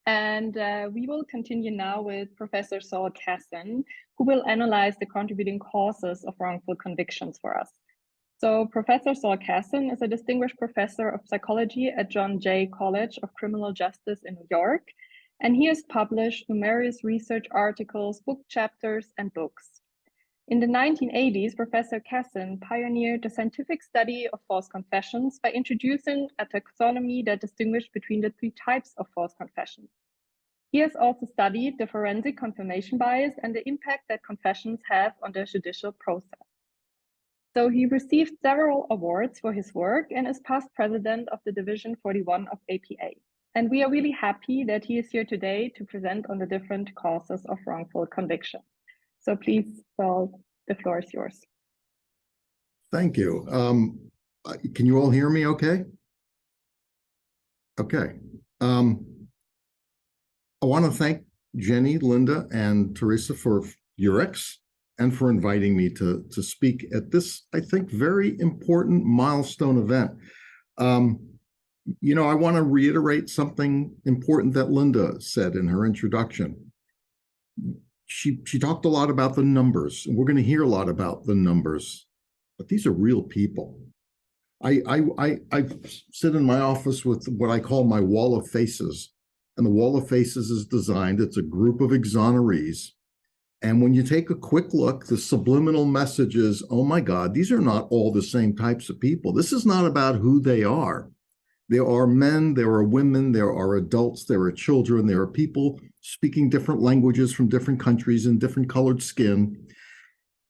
And we will continue now with Professor Saul Kassin, who will analyze the contributing causes of wrongful convictions for us. So Professor Saul Kassin is a distinguished professor of psychology at John Jay College of Criminal Justice in New York, and he has published numerous research articles, book chapters, and books. In the 1980s, Professor Kassin pioneered the scientific study of false confessions by introducing a taxonomy that distinguished between the three types of false confessions. He has also studied the forensic confirmation bias and the impact that confessions have on the judicial process. So he received several awards for his work and is past president of the Division 41 of APA. And we are really happy that he is here today to present on the different causes of wrongful conviction. So please, Saul, the floor is yours. Thank you. Can you all hear me okay? Okay. I want to thank Jenny, Linda, and Teresa for EUREX and for inviting me to speak at this, I think, very important milestone event. You know, I want to reiterate something important that Linda said in her introduction. She talked a lot about the numbers, and we're going to hear a lot about the numbers, but these are real people. I sit in my office with what I call my wall of faces, and the wall of faces is designed, it's a group of exonerees. And when you take a quick look, the subliminal message is, oh my God, these are not all the same types of people. This is not about who they are. There are men, there are women, there are adults, there are children, there are people speaking different languages from different countries and different colored skin.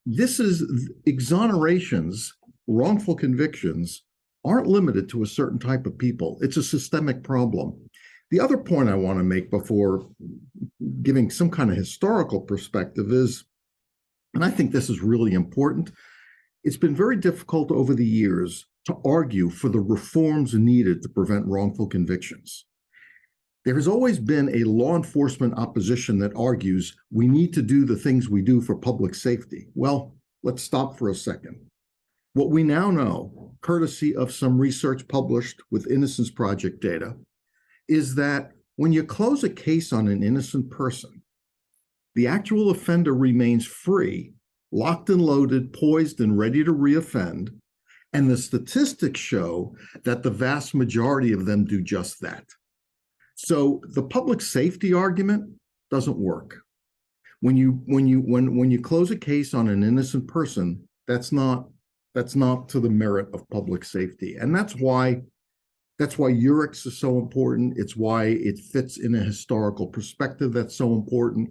This is exonerations, wrongful convictions aren't limited to a certain type of people. It's a systemic problem. The other point I want to make before giving some kind of historical perspective is, and I think this is really important, it's been very difficult over the years to argue for the reforms needed to prevent wrongful convictions. There has always been a law enforcement opposition that argues we need to do the things we do for public safety. Well, let's stop for a second. What we now know, courtesy of some research published with Innocence Project data, is that when you close a case on an innocent person, the actual offender remains free, locked and loaded, poised and ready to reoffend, and the statistics show that the vast majority of them do just that. So the public safety argument doesn't work. When you close a case on an innocent person, that's not to the merit of public safety. And that's why EUREX is so important. It's why it fits in a historical perspective that's so important.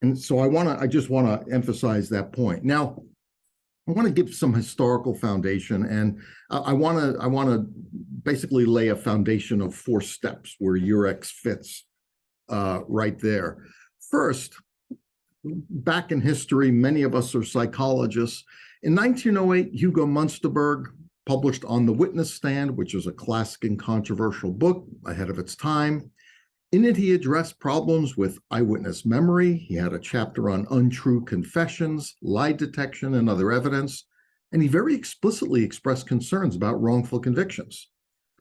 And so I just want to emphasize that point. Now, I want to give some historical foundation, and I want to basically lay a foundation of 4 steps where EUREX fits right there. First, back in history, many of us are psychologists. In 1908, Hugo Munsterberg published On the Witness Stand, which is a classic and controversial book ahead of its time. In it, he addressed problems with eyewitness memory. He had a chapter on untrue confessions, lie detection, and other evidence. And he very explicitly expressed concerns about wrongful convictions.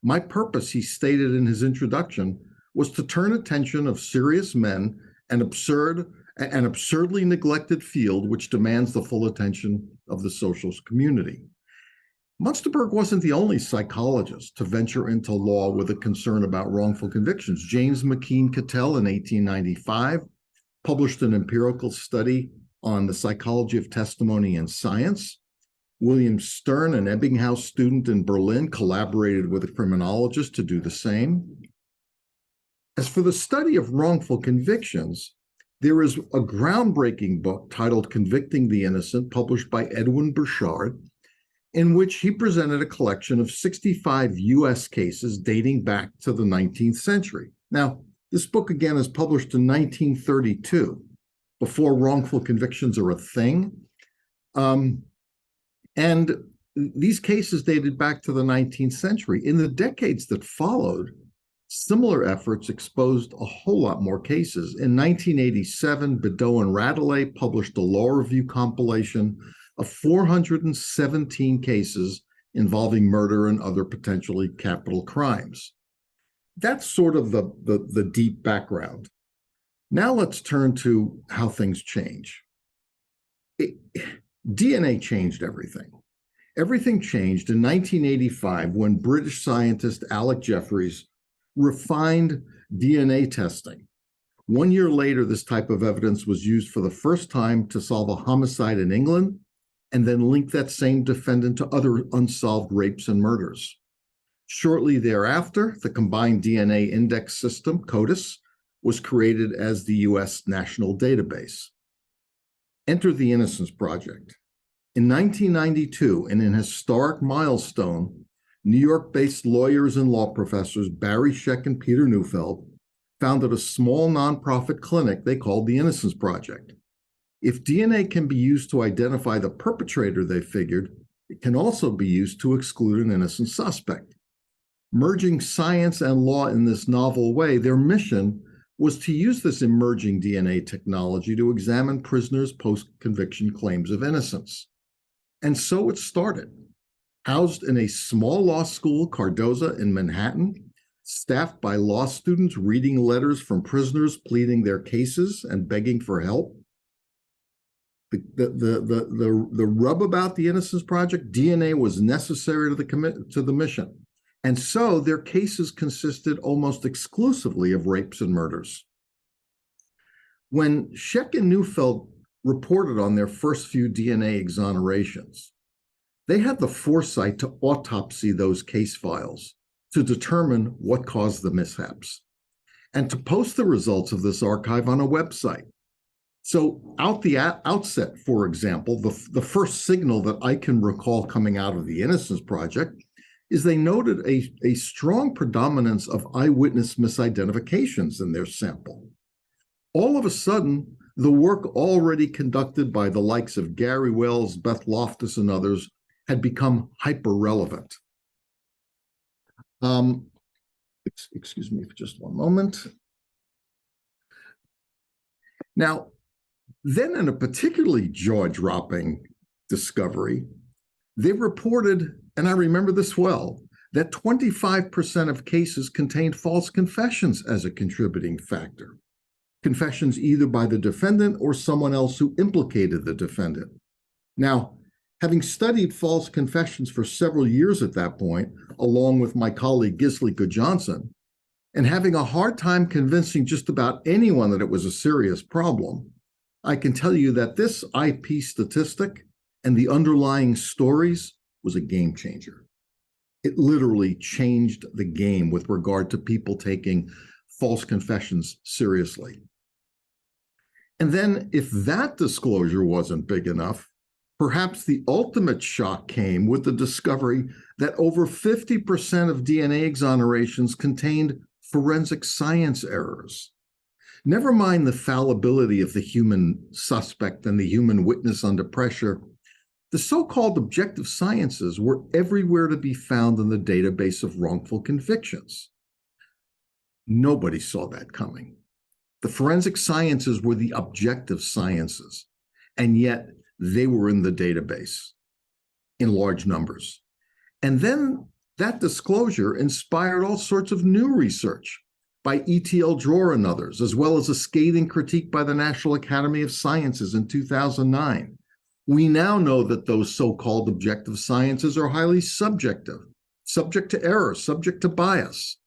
My purpose, he stated in his introduction, was to turn attention of serious men an absurdly neglected field which demands the full attention of the social community. Munsterberg wasn't the only psychologist to venture into law with a concern about wrongful convictions. James McKean Cattell in 1895 published an empirical study on the psychology of testimony and science. William Stern, an Ebbinghaus student in Berlin, collaborated with a criminologist to do the same. As for the study of wrongful convictions, there is a groundbreaking book titled Convicting the Innocent, published by Edwin Burchard, in which he presented a collection of 65 U.S. cases dating back to the 19th century. Now, this book, again, is published in 1932, before wrongful convictions are a thing. And these cases dated back to the 19th century. In the decades that followed, similar efforts exposed a whole lot more cases. In 1987, Bedeau and Radelet published a law review compilation of 417 cases involving murder and other potentially capital crimes. That's sort of the deep background. Now let's turn to how things change. DNA changed everything. Everything changed in 1985 when British scientist Alec Jeffreys refined DNA testing. 1 year later, this type of evidence was used for the first time to solve a homicide in England and then link that same defendant to other unsolved rapes and murders. Shortly thereafter, the Combined DNA Index System, CODIS, was created as the US National Database. Enter the Innocence Project. In 1992, in an historic milestone, New York-based lawyers and law professors Barry Scheck and Peter Neufeld founded a small nonprofit clinic they called the Innocence Project. If DNA can be used to identify the perpetrator, they figured, it can also be used to exclude an innocent suspect. Merging science and law in this novel way, their mission was to use this emerging DNA technology to examine prisoners' post-conviction claims of innocence. And so it started. Housed in a small law school, Cardozo in Manhattan, staffed by law students reading letters from prisoners pleading their cases and begging for help. The rub about the Innocence Project, DNA was necessary to the mission. And so their cases consisted almost exclusively of rapes and murders. When Scheck and Neufeld reported on their first few DNA exonerations, they had the foresight to autopsy those case files to determine what caused the mishaps and to post the results of this archive on a website. So out the outset, for example, the first signal that I can recall coming out of the Innocence Project is they noted a strong predominance of eyewitness misidentifications in their sample. All of a sudden, the work already conducted by the likes of Gary Wells, Beth Loftus, and others had become hyper-relevant. Excuse me for just one moment. Now, then in a particularly jaw-dropping discovery, they reported, and I remember this well, that 25% of cases contained false confessions as a contributing factor. Confessions either by the defendant or someone else who implicated the defendant. Now, having studied false confessions for several years at that point, along with my colleague Gisli Johnson, and having a hard time convincing just about anyone that it was a serious problem, I can tell you that this IP statistic and the underlying stories was a game changer. It literally changed the game with regard to people taking false confessions seriously. And then if that disclosure wasn't big enough, perhaps the ultimate shock came with the discovery that over 50% of DNA exonerations contained forensic science errors. Never mind the fallibility of the human suspect and the human witness under pressure, the so-called objective sciences were everywhere to be found in the database of wrongful convictions. Nobody saw that coming. The forensic sciences were the objective sciences, and yet they were in the database in large numbers. And then that disclosure inspired all sorts of new research by E.T.L. Dror and others, as well as a scathing critique by the National Academy of Sciences in 2009. We now know that those so-called objective sciences are highly subjective, subject to error, subject to bias.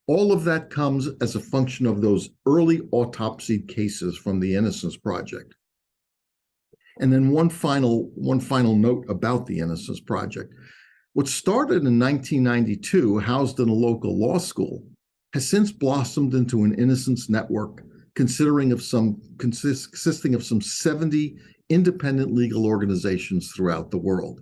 All of that comes as a function of those early autopsied cases from the Innocence Project. And then one final note about the Innocence Project. What started in 1992, housed in a local law school, has since blossomed into an innocence network consisting of some 70 independent legal organizations throughout the world.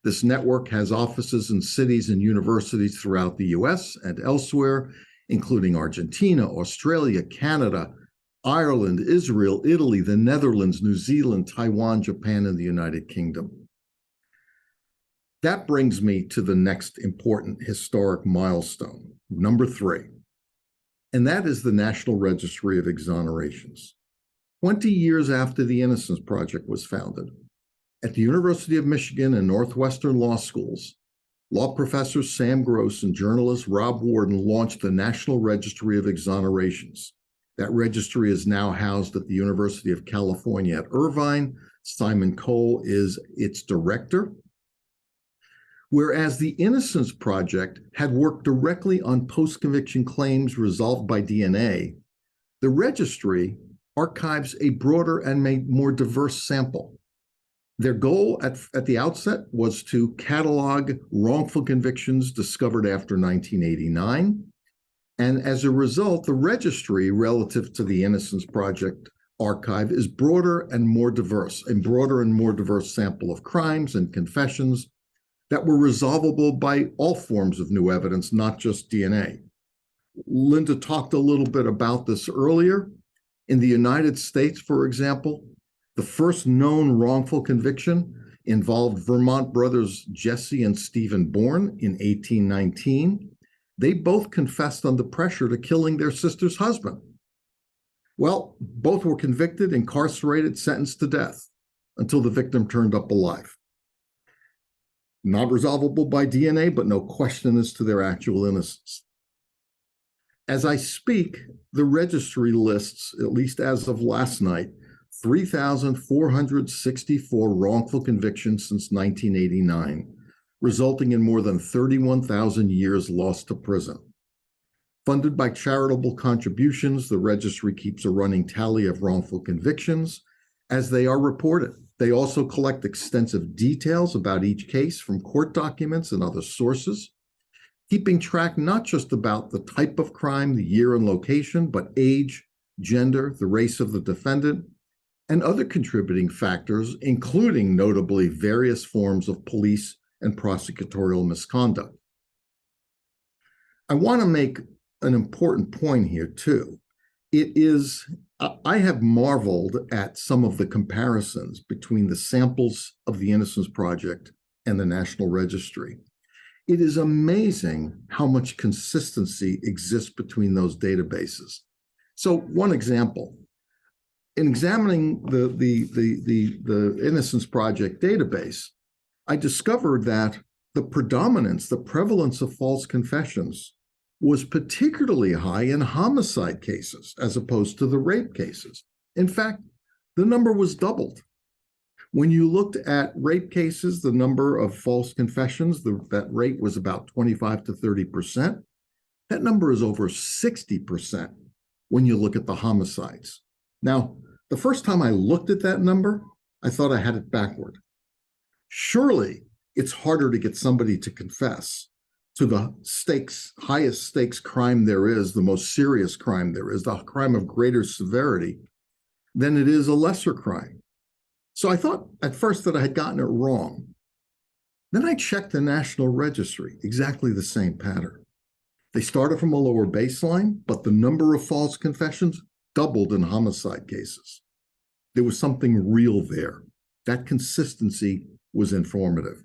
This network has offices in cities and universities throughout the US and elsewhere, including Argentina, Australia, Canada, Ireland, Israel, Italy, the Netherlands, New Zealand, Taiwan, Japan, and the United Kingdom. That brings me to the next important historic milestone, number 3, and that is the National Registry of Exonerations. 20 years after the Innocence Project was founded, at the University of Michigan and Northwestern law schools, law professor Sam Gross and journalist Rob Warden launched the National Registry of Exonerations. That registry is now housed at the University of California at Irvine. Simon Cole is its director. Whereas the Innocence Project had worked directly on post-conviction claims resolved by DNA, the registry archives a broader and more diverse sample. Their goal at the outset was to catalog wrongful convictions discovered after 1989. And as a result, the registry relative to the Innocence Project archive is broader and more diverse, a broader and more diverse sample of crimes and confessions that were resolvable by all forms of new evidence, not just DNA. Linda talked a little bit about this earlier. In the United States, for example, the first known wrongful conviction involved Vermont brothers Jesse and Stephen Bourne in 1819. They both confessed under pressure to killing their sister's husband. Well, both were convicted, incarcerated, sentenced to death until the victim turned up alive. Not resolvable by DNA, but no question as to their actual innocence. As I speak, the registry lists, at least as of last night, 3,464 wrongful convictions since 1989, resulting in more than 31,000 years lost to prison. Funded by charitable contributions, the registry keeps a running tally of wrongful convictions as they are reported. They also collect extensive details about each case from court documents and other sources, keeping track not just about the type of crime, the year and location, but age, gender, the race of the defendant, and other contributing factors, including notably various forms of police and prosecutorial misconduct. I want to make an important point here, too. I have marveled at some of the comparisons between the samples of the Innocence Project and the National Registry. It is amazing how much consistency exists between those databases. So one example, in examining the Innocence Project database, I discovered that the prevalence of false confessions was particularly high in homicide cases as opposed to the rape cases. In fact, the number was doubled. When you looked at rape cases, the number of false confessions, that rate was about 25 to 30%. That number is over 60% when you look at the homicides. Now, the first time I looked at that number, I thought I had it backward. Surely it's harder to get somebody to confess to the highest stakes crime there is, the most serious crime there is, the crime of greater severity, than it is a lesser crime. So I thought at first that I had gotten it wrong. Then I checked the National Registry, exactly the same pattern. They started from a lower baseline, but the number of false confessions doubled in homicide cases. There was something real there. That consistency was informative.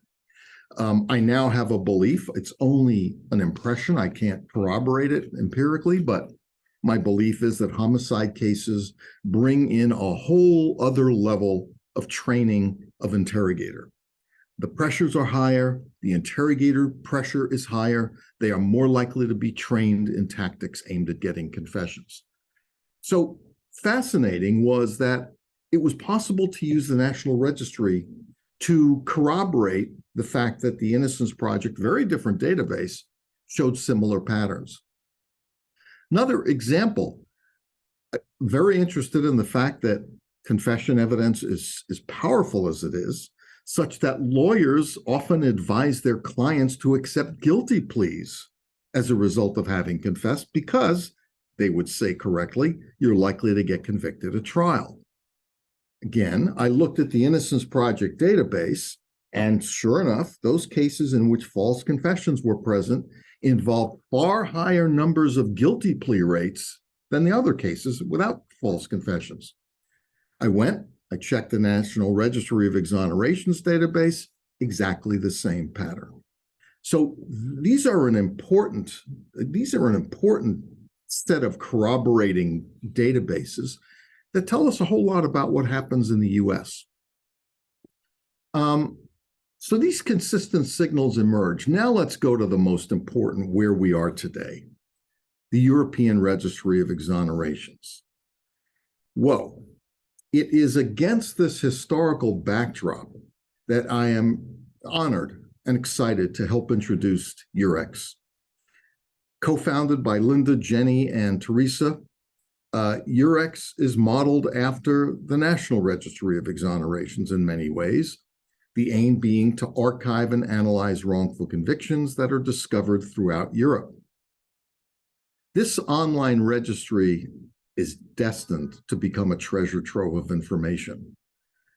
I now have a belief. It's only an impression. I can't corroborate it empirically, but my belief is that homicide cases bring in a whole other level of training of interrogator. The pressures are higher. The interrogator pressure is higher. They are more likely to be trained in tactics aimed at getting confessions. So fascinating was that it was possible to use the National Registry to corroborate the fact that the Innocence Project, very different database, showed similar patterns. Another example, very interested in the fact that confession evidence is powerful as it is, such that lawyers often advise their clients to accept guilty pleas as a result of having confessed, because they would say correctly, you're likely to get convicted at trial. Again, I looked at the Innocence Project database, and sure enough, those cases in which false confessions were present involved far higher numbers of guilty plea rates than the other cases without false confessions. I checked the National Registry of Exonerations database, exactly the same pattern. So these are an important set of corroborating databases that tell us a whole lot about what happens in the US. So these consistent signals emerge. Now let's go to the most important, where we are today, the European Registry of Exonerations. Whoa, it is against this historical backdrop that I am honored and excited to help introduce EUREX. Co-founded by Linda, Jenny, and Teresa, EUREX is modeled after the National Registry of Exonerations in many ways, the aim being to archive and analyze wrongful convictions that are discovered throughout Europe. This online registry is destined to become a treasure trove of information.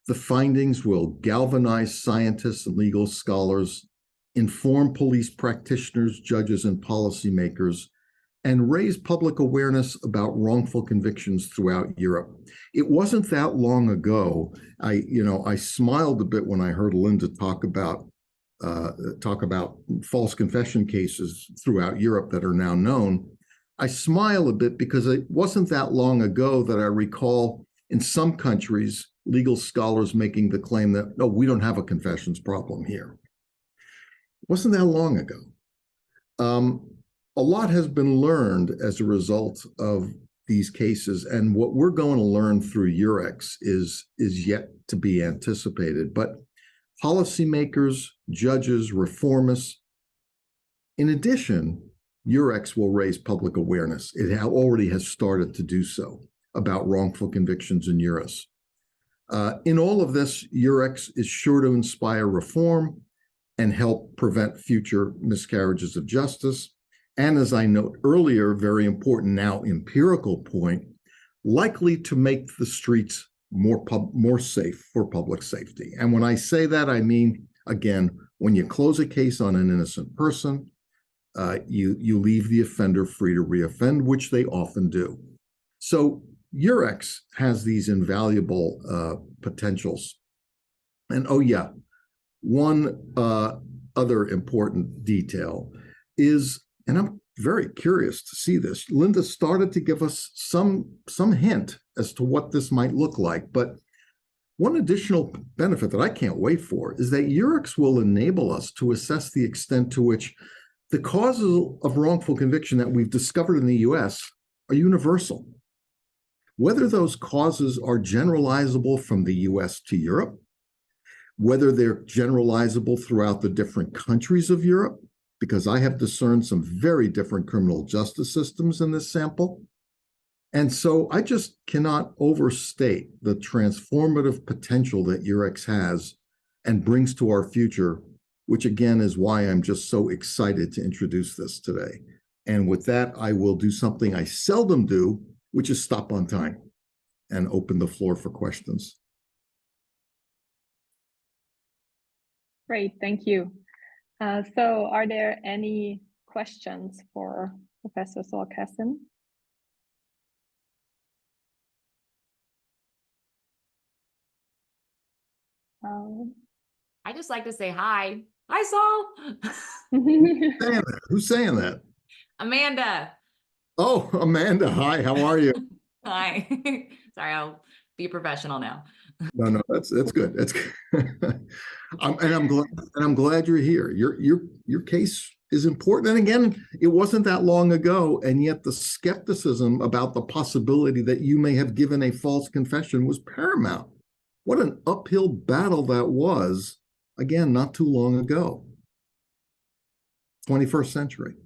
The findings will galvanize scientists and legal scholars, inform police practitioners, judges, and policymakers, and raise public awareness about wrongful convictions throughout Europe. It wasn't that long ago. I smiled a bit when I heard Linda talk about false confession cases throughout Europe that are now known. I smile a bit because it wasn't that long ago that I recall in some countries legal scholars making the claim that, no, we don't have a confessions problem here. It wasn't that long ago. A lot has been learned as a result of these cases, and what we're going to learn through EUREX is yet to be anticipated. But policymakers, judges, reformists, in addition, EUREX will raise public awareness. It already has started to do so about wrongful convictions in Europe. In all of this, EUREX is sure to inspire reform and help prevent future miscarriages of justice. And as I note earlier, very important now empirical point, likely to make the streets more safe for public safety. And when I say that, I mean, again, when you close a case on an innocent person, you leave the offender free to reoffend, which they often do. So EUREX has these invaluable potentials. And oh yeah, one other important detail is, and I'm very curious to see this, Linda started to give us some hint as to what this might look like. But one additional benefit that I can't wait for is that EUREX will enable us to assess the extent to which the causes of wrongful conviction that we've discovered in the US are universal. Whether those causes are generalizable from the US to Europe, whether they're generalizable throughout the different countries of Europe, because I have discerned some very different criminal justice systems in this sample. And so I just cannot overstate the transformative potential that EUREX has and brings to our future, which again is why I'm just so excited to introduce this today. And with that, I will do something I seldom do, which is stop on time and open the floor for questions. Great, thank you. So are there any questions for Professor Saul Kassin? I just like to say hi. Hi, Saul. Who's saying that? Amanda. Oh, Amanda. Hi, how are you? Hi. Sorry, I'll be professional now. No, that's good. That's good. I'm glad you're here. Your case is important. And again, it wasn't that long ago, and yet the skepticism about the possibility that you may have given a false confession was paramount. What an uphill battle that was, again, not too long ago. 21st century.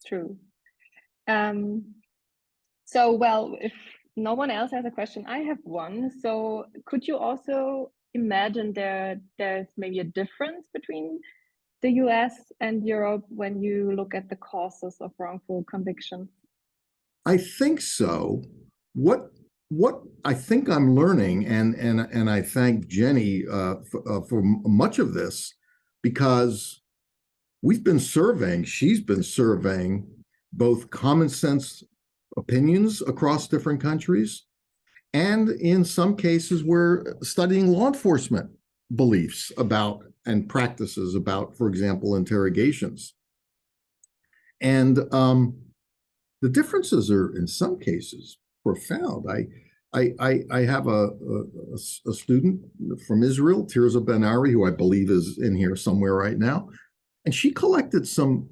True. So, well, if no one else has a question, I have one. So could you also imagine there's maybe a difference between the US and Europe when you look at the causes of wrongful conviction? I think so. What I think I'm learning, and I thank Jenny for much of this, because she's been surveying both common sense opinions across different countries, and in some cases we're studying law enforcement beliefs about and practices about, for example, interrogations. And the differences are in some cases profound. I have a student from Israel, Tirza Ben-Ari, who I believe is in here somewhere right now, and she collected some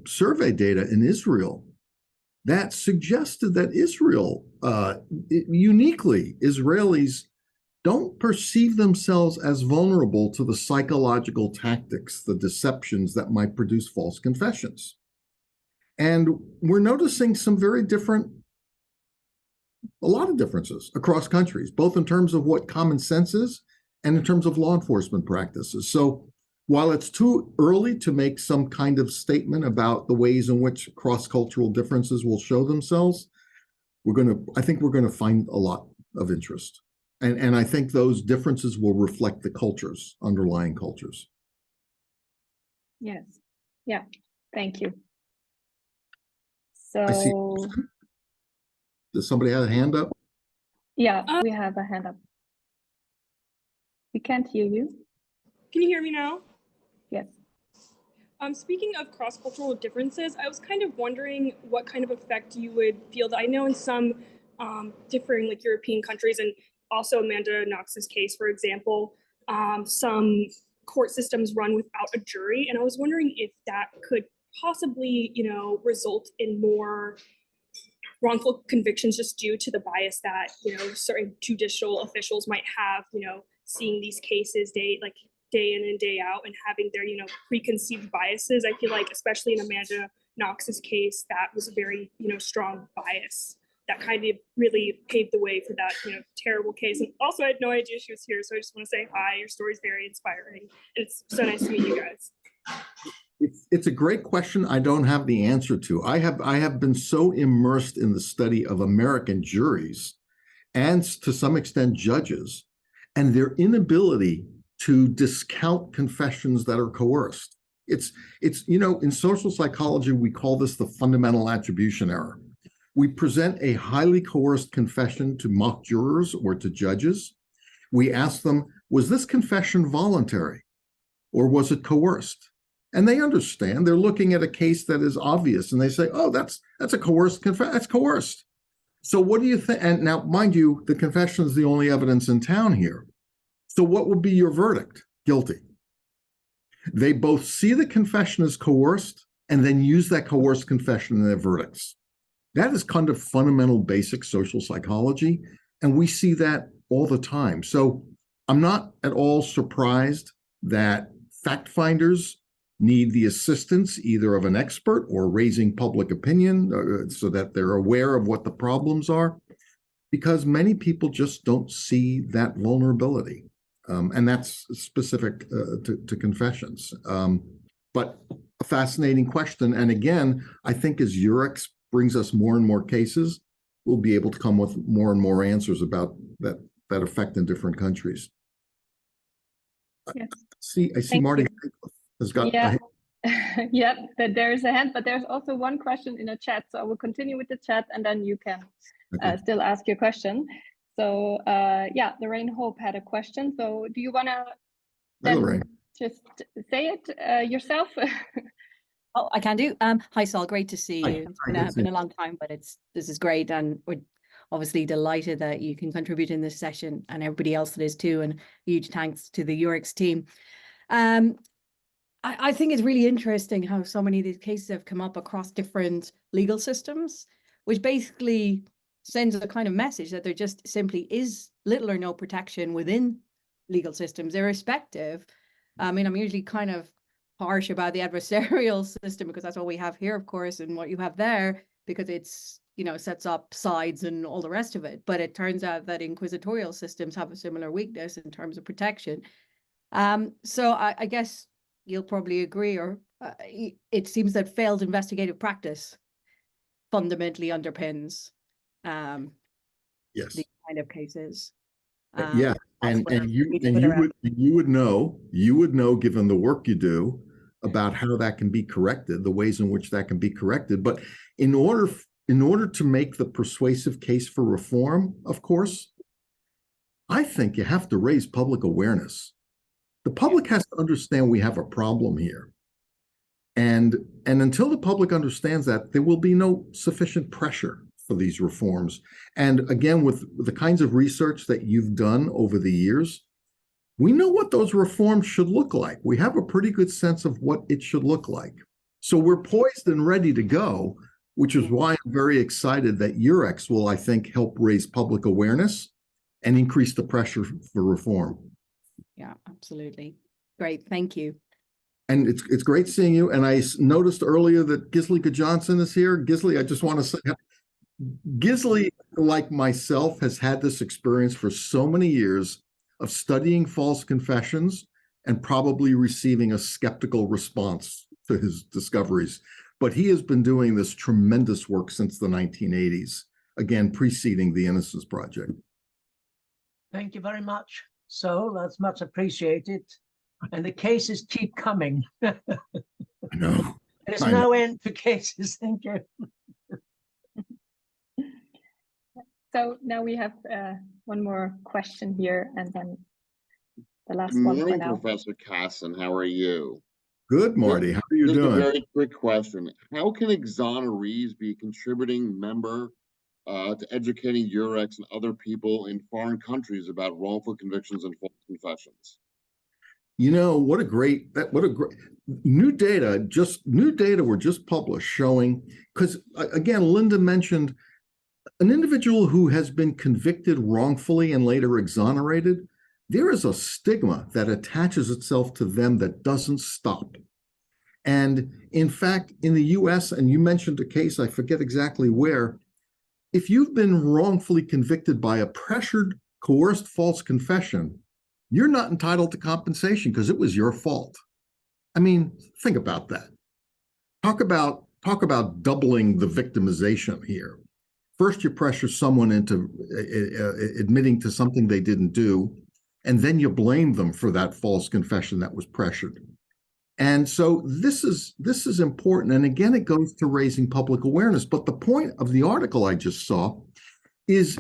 survey data in Israel that suggested that uniquely, Israelis don't perceive themselves as vulnerable to the psychological tactics, the deceptions that might produce false confessions. And we're noticing a lot of differences across countries, both in terms of what common sense is and in terms of law enforcement practices. So while it's too early to make some kind of statement about the ways in which cross-cultural differences will show themselves, I think we're going to find a lot of interest. And I think those differences will reflect the cultures, underlying cultures. Yes. Yeah. Thank you. I see. So, Does somebody have a hand up? yeah, we have a hand up. We can't hear you. Can you hear me now? Yes. Speaking of cross-cultural differences, I was kind of wondering what kind of effect you would feel that I know in some differing like European countries, and also Amanda Knox's case, for example, some court systems run without a jury. And I was wondering if that could possibly, result in more wrongful convictions just due to the bias that, certain judicial officials might have, seeing these cases day in and day out and having their, preconceived biases. I feel like, especially in Amanda Knox's case, that was a very, strong bias that kind of really paved the way for that, terrible case. And also, I had no idea she was here, so I just want to say hi. Your story is very inspiring. It's so nice to meet you guys. It's a great question. I don't have the answer to. I have been so immersed in the study of American juries and to some extent judges and their inability to discount confessions that are coerced. It's in social psychology, we call this the fundamental attribution error. We present a highly coerced confession to mock jurors or to judges. We ask them, was this confession voluntary or was it coerced? And they understand. They're looking at a case that is obvious and they say, oh, that's a coerced confession. That's coerced. So what do you think? And now, mind you, the confession is the only evidence in town here. So what would be your verdict? Guilty. They both see the confession as coerced and then use that coerced confession in their verdicts. That is kind of fundamental basic social psychology, and we see that all the time. So I'm not at all surprised that fact finders need the assistance either of an expert or raising public opinion so that they're aware of what the problems are, because many people just don't see that vulnerability. And that's specific to confessions. But a fascinating question. And again, I think as EUREX brings us more and more cases, we'll be able to come with more and more answers about that effect in different countries. Yes. I see Marty has got a hand. Yeah, there is a hand, but there's also one question in the chat. So I will continue with the chat and then you can still ask your question. So yeah, Lorraine Hope had a question. So do you want to just say it yourself? Oh, I can do. Hi, Saul. Great to see you. It's been a long time, but this is great, and we're obviously delighted that you can contribute in this session, and everybody else that is too. And huge thanks to the EUREX team. I think it's really interesting how so many of these cases have come up across different legal systems, which basically sends a kind of message that there just simply is little or no protection within legal systems, irrespective. I mean, I'm usually kind of harsh about the adversarial system because that's what we have here, of course, and what you have there, because it's, sets up sides and all the rest of it. But it turns out that inquisitorial systems have a similar weakness in terms of protection. So I guess you'll probably agree, or it seems that failed investigative practice fundamentally underpins these kind of cases. Yeah, and you would know, given the work you do, about how that can be corrected, the ways in which that can be corrected. But in order to make the persuasive case for reform, of course, I think you have to raise public awareness. The public has to understand we have a problem here. And until the public understands that, there will be no sufficient pressure for these reforms. And again, with the kinds of research that you've done over the years, we know what those reforms should look like. We have a pretty good sense of what it should look like. So we're poised and ready to go, which is why I'm very excited that EUREX will, I think, help raise public awareness and increase the pressure for reform. Yeah, absolutely. Great. Thank you. And it's great seeing you. And I noticed earlier that Gisli Johnson is here. Gisli, I just want to say, Gisli, like myself, has had this experience for so many years of studying false confessions and probably receiving a skeptical response to his discoveries. But he has been doing this tremendous work since the 1980s, again, preceding the Innocence Project. Thank you very much. So that's much appreciated. And the cases keep coming. I know. There's no end for cases. Thank you. So now we have one more question here, and then the last Good one for morning, now. Professor Kassin. How are you? Good, Marty. How are you Just doing? a very quick question. How can exonerees be a contributing member to educating EUREX and other people in foreign countries about wrongful convictions and false confessions? You know, what a great new data were just published showing, because again, Linda mentioned an individual who has been convicted wrongfully and later exonerated. There is a stigma that attaches itself to them that doesn't stop. And in fact, in the US, and you mentioned a case, I forget exactly where, if you've been wrongfully convicted by a pressured, coerced false confession, you're not entitled to compensation because it was your fault. I mean, think about that. Talk about doubling the victimization here. First, you pressure someone into admitting to something they didn't do, and then you blame them for that false confession that was pressured. And so this is important. And again, it goes to raising public awareness. But the point of the article I just saw is,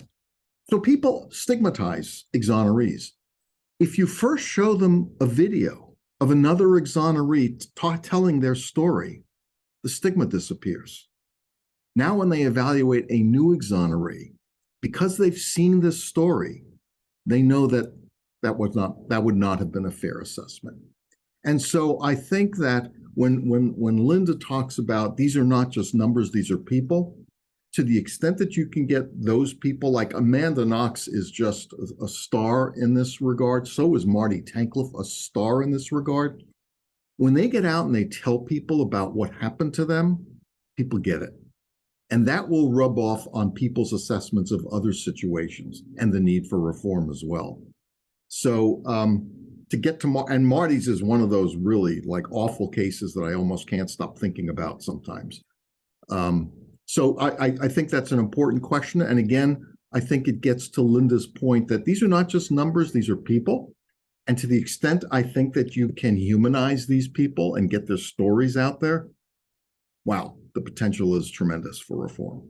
so people stigmatize exonerees. If you first show them a video of another exoneree telling their story, the stigma disappears. Now, when they evaluate a new exoneree, because they've seen this story, they know that that would not have been a fair assessment. And so I think that when Linda talks about these are not just numbers, these are people, to the extent that you can get those people, like Amanda Knox is just a star in this regard. So is Marty Tankleff, a star in this regard. When they get out and they tell people about what happened to them, people get it. And that will rub off on people's assessments of other situations and the need for reform as well. So to get to, and Marty's is one of those really like awful cases that I almost can't stop thinking about sometimes. So I think that's an important question. And again, I think it gets to Linda's point that these are not just numbers, these are people. And to the extent I think that you can humanize these people and get their stories out there, wow, the potential is tremendous for reform.